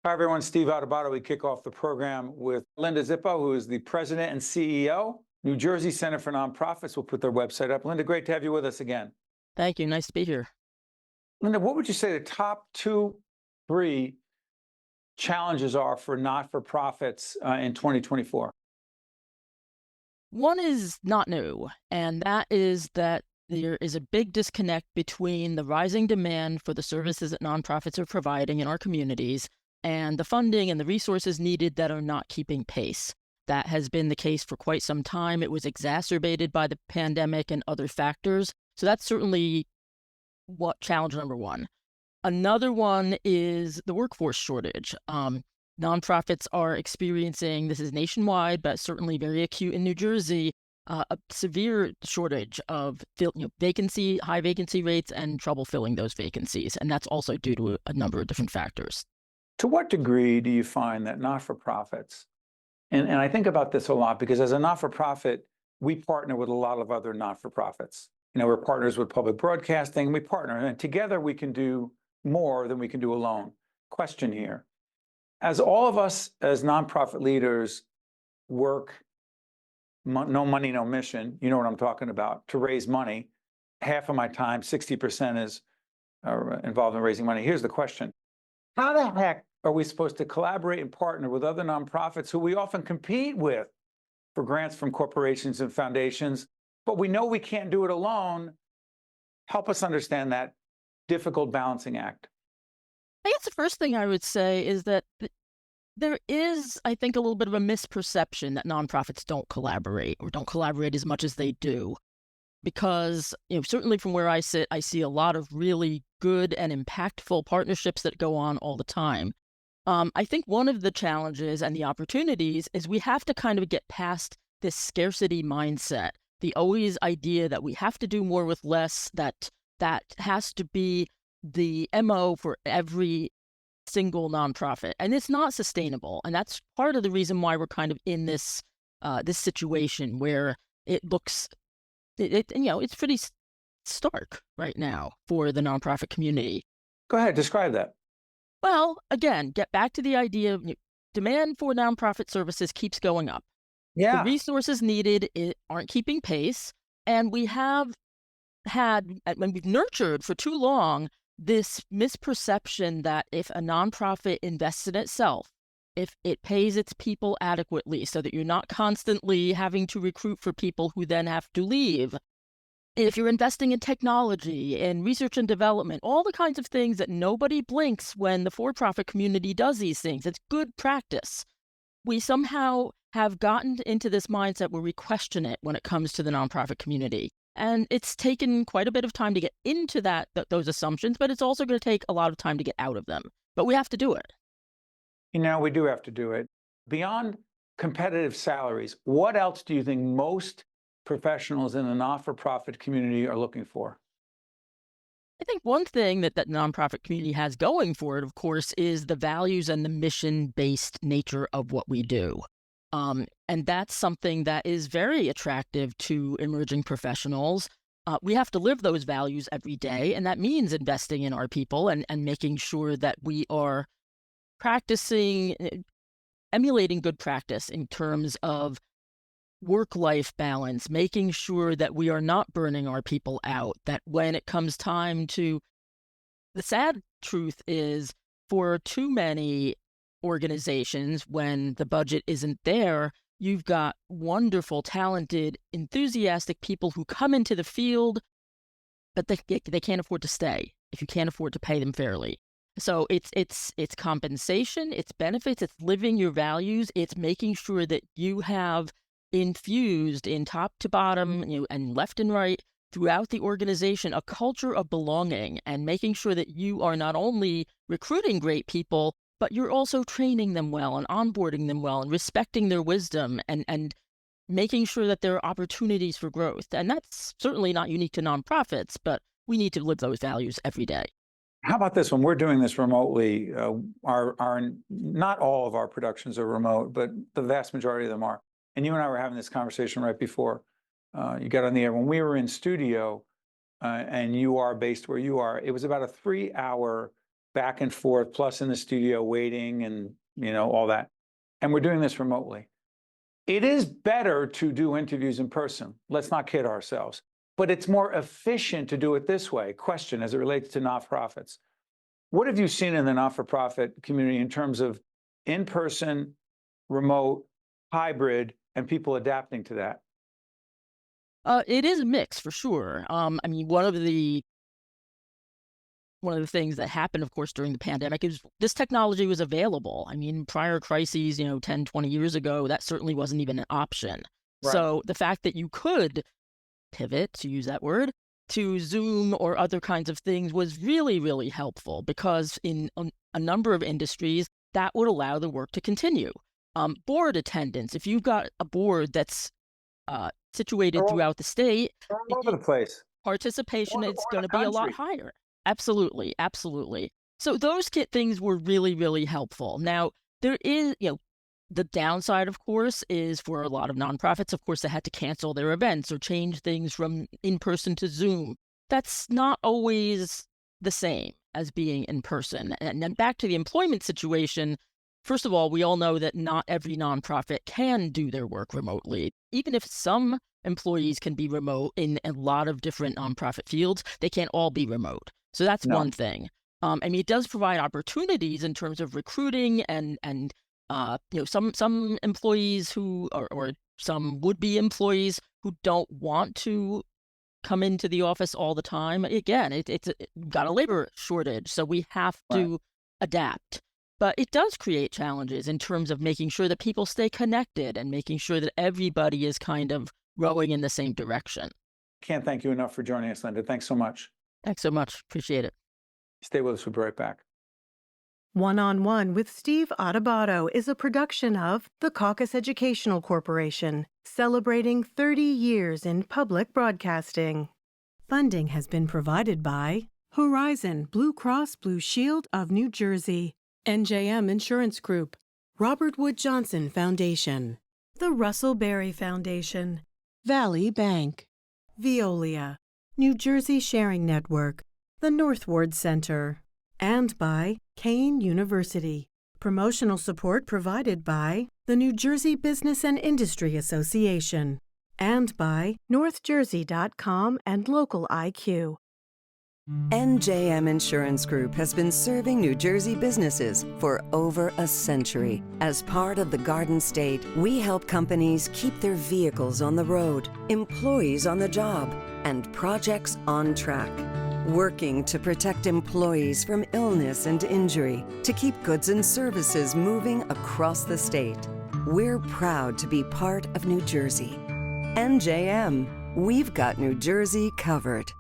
Hi, everyone. Steve Adubato. We kick off the program with Linda Czipo, who is the president and CEO, New Jersey Center for Nonprofits. We'll put their website up. Linda, great to have you with us again. Thank you. Nice to be here. Linda, what would you say the top two, three challenges are for not-for-profits in 2024? One is not new, and that is that there is a big disconnect between the rising demand for the services that nonprofits are providing in our communities and the funding and the resources needed that are not keeping pace. That has been the case for quite some time. It was exacerbated by the pandemic and other factors. So that's certainly what challenge number one. Another one is the workforce shortage. Nonprofits are experiencing, this is nationwide, but certainly very acute in New Jersey, a severe shortage of high vacancy rates and trouble filling those vacancies. And that's also due to a number of different factors. To what degree do you find that not-for-profits, and I think about this a lot because as a not-for-profit, we partner with a lot of other not-for-profits. We're partners with public broadcasting, we partner, and together we can do more than we can do alone. Question here. As all of us as nonprofit leaders work, no money, no mission, you know what I'm talking about, to raise money, half of my time, 60% is involved in raising money. Here's the question. How the heck are we supposed to collaborate and partner with other nonprofits who we often compete with for grants from corporations and foundations, but we know we can't do it alone? Help us understand that difficult balancing act. I guess the first thing I would say is that there is, I think, a little bit of a misperception that nonprofits don't collaborate or don't collaborate as much as they do. Because, certainly from where I sit, I see a lot of really good and impactful partnerships that go on all the time. I think one of the challenges and the opportunities is we have to kind of get past this scarcity mindset, the always idea that we have to do more with less, that has to be the MO for every single nonprofit. And it's not sustainable. And that's part of the reason why we're kind of in this situation where it looks it's pretty stark right now for the nonprofit community. Go ahead, describe that. Well, again, get back to the idea of demand for nonprofit services keeps going up. The Yeah. resources needed aren't keeping pace. And we have when we've nurtured for too long, this misperception that if a nonprofit invests in itself, if it pays its people adequately so that you're not constantly having to recruit for people who then have to leave, if you're investing in technology and research and development, all the kinds of things that nobody blinks when the for-profit community does these things, it's good practice. We somehow have gotten into this mindset where we question it when it comes to the nonprofit community. And it's taken quite a bit of time to get into those assumptions, but it's also going to take a lot of time to get out of them. But we have to do it. We do have to do it. Beyond competitive salaries, what else do you think most professionals in the not-for-profit community are looking for? I think one thing that nonprofit community has going for it, of course, is the values and the mission-based nature of what we do. And that's something that is very attractive to emerging professionals. We have to live those values every day, and that means investing in our people and making sure that we are practicing, emulating good practice in terms of work-life balance, making sure that we are not burning our people out, that when it comes time to... The sad truth is, for too many organizations, when the budget isn't there, you've got wonderful, talented, enthusiastic people who come into the field, but they can't afford to stay if you can't afford to pay them fairly. So it's compensation, it's benefits, it's living your values, it's making sure that you have infused in top to bottom, and left and right throughout the organization a culture of belonging, and making sure that you are not only recruiting great people, but you're also training them well and onboarding them well and respecting their wisdom and making sure that there are opportunities for growth. And that's certainly not unique to nonprofits, but we need to live those values every day. How about this one? We're doing this remotely. Not all of our productions are remote, but the vast majority of them are. And you and I were having this conversation right before you got on the air. When we were in studio, and you are based where you are, it was about a 3-hour back and forth, plus in the studio waiting and, all that. And we're doing this remotely. It is better to do interviews in person. Let's not kid ourselves. But it's more efficient to do it this way. Question as it relates to nonprofits. What have you seen in the not-for-profit community in terms of in-person, remote, hybrid, and people adapting to that? It is a mix for sure. I mean, one of the things that happened, of course, during the pandemic is this technology was available. I mean, prior crises, 10, 20 years ago, that certainly wasn't even an option. Right. So the fact that you could pivot, to use that word, to Zoom or other kinds of things was really, really helpful because in a number of industries, that would allow the work to continue. Board attendance, if you've got a board that's situated throughout the state, They're all over the place. participation is Or going the to be a lot country. higher. Absolutely, absolutely. So those things were really, really helpful. Now, there is, the downside, of course, is for a lot of nonprofits, of course, they had to cancel their events or change things from in-person to Zoom. That's not always the same as being in person. And then back to the employment situation, first of all, we all know that not every nonprofit can do their work remotely. Even if some employees can be remote in a lot of different nonprofit fields, they can't all be remote. So that's No. one thing. I mean, it does provide opportunities in terms of recruiting and some employees who or some would-be employees who don't want to come into the office all the time. Again, we've got a labor shortage, so we have Right. to adapt. But it does create challenges in terms of making sure that people stay connected and making sure that everybody is kind of rowing in the same direction. Can't thank you enough for joining us, Linda. Thanks so much. Thanks so much. Appreciate it. Stay with us. We'll be right back. One-on-One with Steve Adubato is a production of the Caucus Educational Corporation, celebrating 30 years in public broadcasting. Funding has been provided by Horizon Blue Cross Blue Shield of New Jersey, NJM Insurance Group, Robert Wood Johnson Foundation, the Russell Berry Foundation, Valley Bank, Veolia, New Jersey Sharing Network, the Northward Center, and by Kane University. Promotional support provided by the New Jersey Business and Industry Association and by NorthJersey.com and Local IQ. NJM Insurance Group has been serving New Jersey businesses for over a century. As part of the Garden State, we help companies keep their vehicles on the road, employees on the job, and projects on track. Working to protect employees from illness and injury, to keep goods and services moving across the state. We're proud to be part of New Jersey. NJM, we've got New Jersey covered.